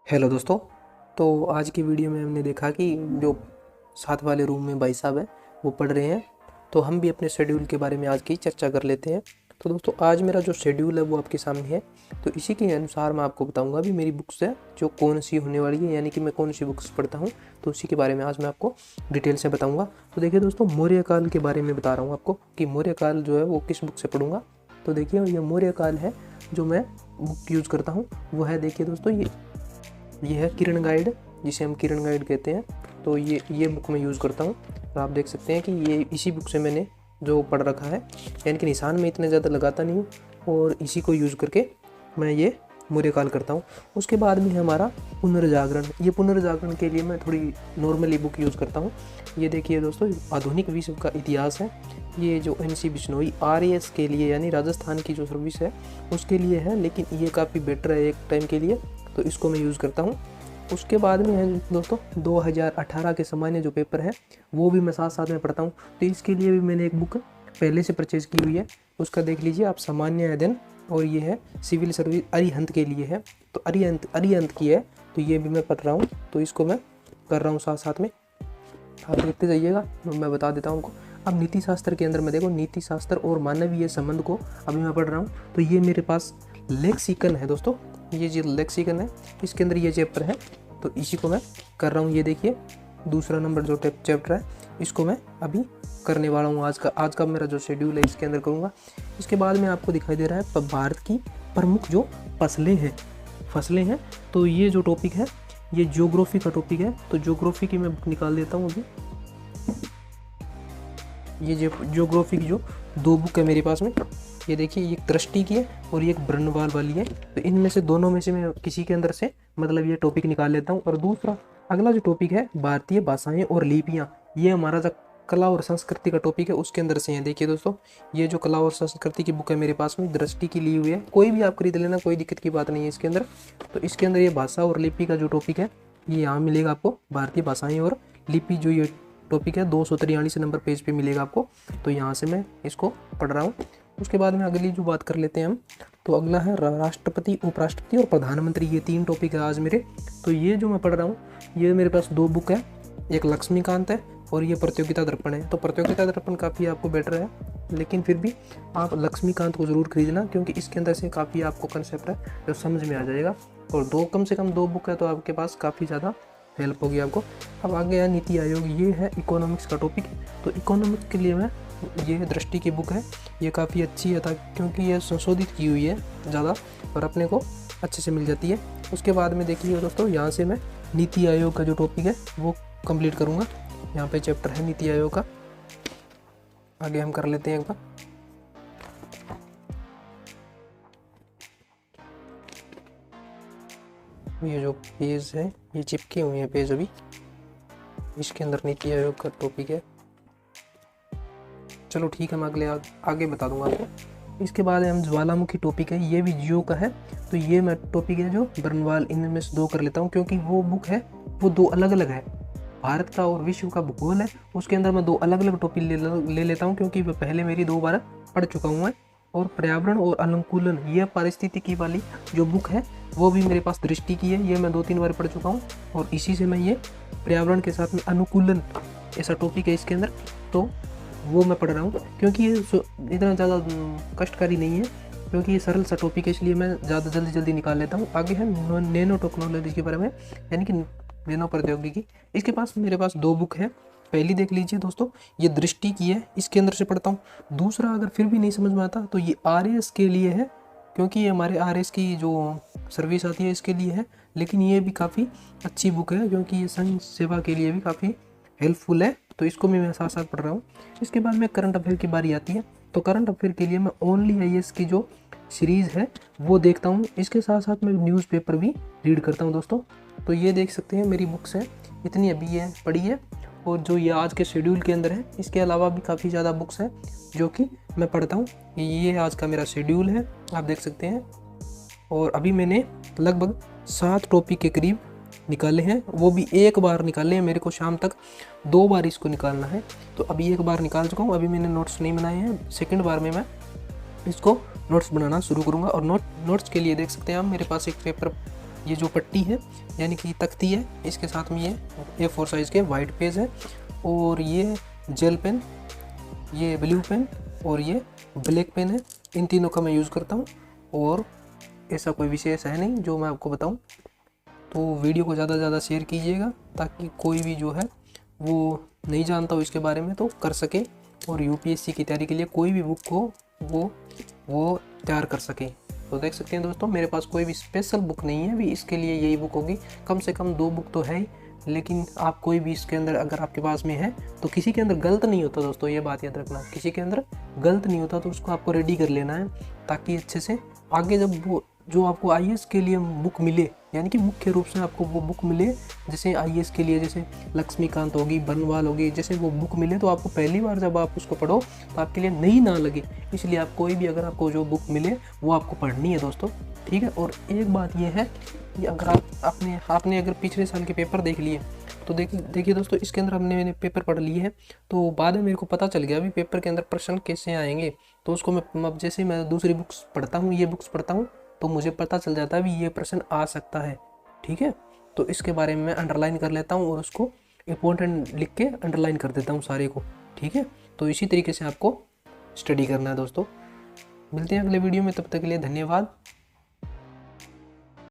Hello दोस्तों। तो आज की वीडियो में हमने देखा कि जो साथ वाले रूम में भाई साहब हैं वो पढ़ रहे हैं, तो हम भी अपने शेड्यूल के बारे में आज की चर्चा कर लेते हैं। तो दोस्तों आज मेरा जो शेड्यूल है वो आपके सामने है। तो इसी के अनुसार मैं आपको बताऊंगा भी मेरी बुक्स है जो कौन सी होने वाली है, यानी कि मैं कौन सी बुक्स पढ़ता हूँ। तो उसी के बारे में आज मैं आपको डिटेल से बताऊँगा। तो देखिए दोस्तों, मौर्य काल के बारे में बता रहा हूँ आपको कि मौर्य काल जो है वो किस बुक से पढ़ूंगा। तो देखिए ये मौर्य काल है जो मैं बुक यूज़ करता हूँ वो है, देखिए दोस्तों, ये है किरण गाइड, जिसे हम किरण गाइड कहते हैं। तो ये बुक मैं यूज़ करता हूँ। और आप देख सकते हैं कि ये इसी बुक से मैंने जो पढ़ रखा है, यानी कि निशान में इतने ज़्यादा लगाता नहीं हूँ और इसी को यूज़ करके मैं ये मौर्य काल करता हूँ। उसके बाद में है हमारा पुनर्जागरण। ये पुनर्जागरण के लिए मैं थोड़ी नॉर्मली बुक यूज़ करता हूँ। ये देखिए दोस्तों, आधुनिक विश्व का इतिहास है। ये जो NC बिश्नोई RAS के लिए, यानी राजस्थान की जो सर्विस है उसके लिए है, लेकिन ये काफ़ी बेटर है एक टाइम के लिए, तो इसको मैं यूज़ करता हूँ। उसके बाद में है दोस्तों 2018 के सामान्य जो पेपर है वो भी मैं साथ साथ में पढ़ता हूँ। तो इसके लिए भी मैंने एक बुक पहले से परचेज़ की हुई है, उसका देख लीजिए आप, सामान्य अध्ययन, और ये है सिविल सर्विस अरिहंत के लिए है। तो अरिहंत की है, तो ये भी मैं पढ़ रहा हूँ। तो इसको मैं कर रहा हूँ साथ साथ में, आप देखते जाइएगा, मैं बता देता हूँ आपको। अब नीति शास्त्र के अंदर मैं देखो, नीति शास्त्र और मानवीय संबंध को अभी मैं पढ़ रहा हूँ। तो ये मेरे पास लेक्सिकन है दोस्तों, ये जो लेक्सिकन है इसके अंदर ये चैप्टर है, तो इसी को मैं कर रहा हूँ। ये देखिए दूसरा नंबर जो चैप्टर है इसको मैं अभी करने वाला हूँ। आज का मेरा जो शेड्यूल है इसके अंदर करूँगा। इसके बाद में आपको दिखाई दे रहा है भारत की प्रमुख जो फसलें हैं। तो ये जो टॉपिक है ये ज्योग्राफी का टॉपिक है। तो ज्योग्राफी की मैं बुक निकाल देता हूँ अभी। ये ज्योग्राफी की जो दो बुक है मेरे पास में, ये देखिए, एक दृष्टि की है और एक ब्रह्मवाल वाली है। तो इनमें से दोनों में से मैं किसी के अंदर से मतलब ये टॉपिक निकाल लेता हूँ। और दूसरा अगला जो टॉपिक है भारतीय भाषाएं और लिपियाँ, ये हमारा जो कला और संस्कृति का टॉपिक है उसके अंदर से है। देखिए दोस्तों, ये जो कला और संस्कृति की बुक है मेरे पास में, दृष्टि की ली हुई है, कोई भी आप खरीद लेना, कोई दिक्कत की बात नहीं है इसके अंदर। तो इसके अंदर ये भाषा और लिपि का जो टॉपिक है ये यहाँ मिलेगा आपको, भारतीय भाषाएं और लिपि जो ये टॉपिक है 243 नंबर पेज पे मिलेगा आपको। तो यहाँ से मैं इसको पढ़ रहा हूँ। उसके बाद में अगली जो बात कर लेते हैं हम, तो अगला है राष्ट्रपति, उपराष्ट्रपति और प्रधानमंत्री, ये 3 टॉपिक है आज मेरे। तो ये जो मैं पढ़ रहा हूँ ये मेरे पास 2 बुक है, एक लक्ष्मीकांत है और ये प्रतियोगिता दर्पण है। तो प्रतियोगिता दर्पण काफ़ी आपको बेटर है, लेकिन फिर भी आप लक्ष्मीकांत को ज़रूर खरीदना, क्योंकि इसके अंदर से काफ़ी आपको कंसेप्ट है जो समझ में आ जाएगा। और कम से कम 2 बुक है तो आपके पास काफ़ी ज़्यादा हेल्प होगी आपको। अब आगे है नीति आयोग, ये है इकोनॉमिक्स का टॉपिक। तो इकोनॉमिक्स के लिए मैं, ये दृष्टि की बुक है, ये काफ़ी अच्छी है क्योंकि ये संशोधित की हुई है ज़्यादा और अपने को अच्छे से मिल जाती है। उसके बाद में देखिए दोस्तों, यहाँ से मैं नीति आयोग का जो टॉपिक है वो कंप्लीट करूँगा। यहाँ पे चैप्टर है नीति आयोग का, आगे हम कर लेते हैं एक बार। ये जो पेज है ये चिपके हुए हैं पेज अभी, इसके अंदर नीति आयोग का टॉपिक है। चलो ठीक है, मैं आगे बता दूंगा आपको। इसके बाद हम ज्वालामुखी टॉपिक है, ये भी जियो का है। तो ये मैं टॉपिक है जो बर्नवाल, इनमें से 2 कर लेता हूँ, क्योंकि वो बुक है वो 2 अलग अलग है। भारत का और विश्व का भूगोल है, उसके अंदर मैं 2 अलग अलग टॉपिक ले लेता हूँ, क्योंकि वह पहले मेरी 2 बार पढ़ चुका हूँ मैं। और पर्यावरण और अनुकूलन, ये पारिस्थितिकी वाली जो बुक है वो भी मेरे पास दृष्टि की है, ये मैं 2-3 बार पढ़ चुका हूँ। और इसी से मैं ये पर्यावरण के साथ में अनुकूलन ऐसा टॉपिक है इसके अंदर, तो वो मैं पढ़ रहा हूँ। क्योंकि ये इतना ज़्यादा कष्टकारी नहीं है, क्योंकि ये सरल सा टॉपिक है, इसलिए मैं ज़्यादा जल्दी निकाल लेता हूँ। आगे है नैनो टेक्नोलॉजी के बारे में, यानी कि नैनो प्रौद्योगिकी। इसके पास मेरे पास 2 बुक है। पहली देख लीजिए दोस्तों, ये दृष्टि की है, इसके अंदर से पढ़ता हूँ। दूसरा अगर फिर भी नहीं समझ में आता तो ये RAS के लिए है, क्योंकि ये हमारे RAS की जो सर्विस आती है इसके लिए है। लेकिन ये भी काफ़ी अच्छी बुक है, क्योंकि ये संघ सेवा के लिए भी काफ़ी हेल्पफुल है। तो इसको भी मैं साथ साथ पढ़ रहा हूँ। इसके बाद में करंट अफेयर की बारी आती है। तो करंट अफेयर के लिए मैं ओनली IAS की जो सीरीज़ है वो देखता हूँ, इसके साथ साथ मैं न्यूज़पेपर भी रीड करता हूँ दोस्तों। तो ये देख सकते हैं मेरी बुक्स हैं, इतनी अभी ये पढ़ी है। और जो ये आज के शेड्यूल के अंदर है, इसके अलावा भी काफ़ी ज़्यादा बुक्स हैं जो कि मैं पढ़ता हूँ। ये आज का मेरा शेड्यूल है, आप देख सकते हैं। और अभी मैंने लगभग 7 टॉपिक के करीब निकाले हैं, वो भी एक बार निकाले हैं। मेरे को शाम तक 2 बार इसको निकालना है, तो अभी एक बार निकाल चुका हूँ। अभी मैंने नोट्स नहीं बनाए हैं, सेकंड बार में मैं इसको नोट्स बनाना शुरू करूँगा। और नोट्स के लिए देख सकते हैं आप, मेरे पास एक पेपर ये जो पट्टी है यानी कि तख्ती है, इसके साथ में ये A4 साइज़ के वाइट पेज है, और ये जेल पेन, ये ब्लू पेन और ये ब्लैक पेन है। इन तीनों का मैं यूज़ करता हूँ, और ऐसा कोई विशेष है नहीं जो मैं आपको बताऊँ। तो वीडियो को ज़्यादा से ज़्यादा शेयर कीजिएगा ताकि कोई भी जो है वो नहीं जानता हो इसके बारे में तो कर सके, और यूपीएससी की तैयारी के लिए कोई भी बुक हो वो तैयार कर सके। तो देख सकते हैं दोस्तों, मेरे पास कोई भी स्पेशल बुक नहीं है, भी इसके लिए यही बुक होगी। कम से कम 2 बुक तो है ही, लेकिन आप कोई भी इसके अंदर अगर आपके पास में है तो किसी के अंदर गलत नहीं होता दोस्तों, ये बात याद रखना, किसी के अंदर गलत नहीं होता। तो उसको आपको रेडी कर लेना है ताकि अच्छे से आगे जब वो जो आपको आईएएस के लिए बुक मिले, यानी कि मुख्य रूप से आपको वो बुक मिले, जैसे आईएएस के लिए जैसे लक्ष्मीकांत होगी, बनवाल होगी, जैसे वो बुक मिले तो आपको पहली बार जब आप उसको पढ़ो तो आपके लिए नई ना लगे। इसलिए आप कोई भी अगर आपको जो बुक मिले वो आपको पढ़नी है दोस्तों, ठीक है। और एक बात ये है कि अगर आपने अगर पिछले साल के पेपर देख लिए तो देखिए दोस्तों, इसके अंदर मैंने पेपर पढ़ लिए हैं, तो बाद में मेरे को पता चल गया भी पेपर के अंदर प्रश्न कैसे आएंगे। तो उसको मैं अब जैसे मैं दूसरी बुक्स पढ़ता हूँ, ये बुक्स पढ़ता हूँ, तो मुझे पता चल जाता है भी ये प्रश्न आ सकता है, ठीक है। तो इसके बारे में मैं अंडरलाइन कर लेता हूँ और उसको इम्पोर्टेंट लिख के अंडरलाइन कर देता हूँ सारे को, ठीक है। तो इसी तरीके से आपको स्टडी करना है दोस्तों। मिलते हैं अगले वीडियो में, तब तक के लिए धन्यवाद।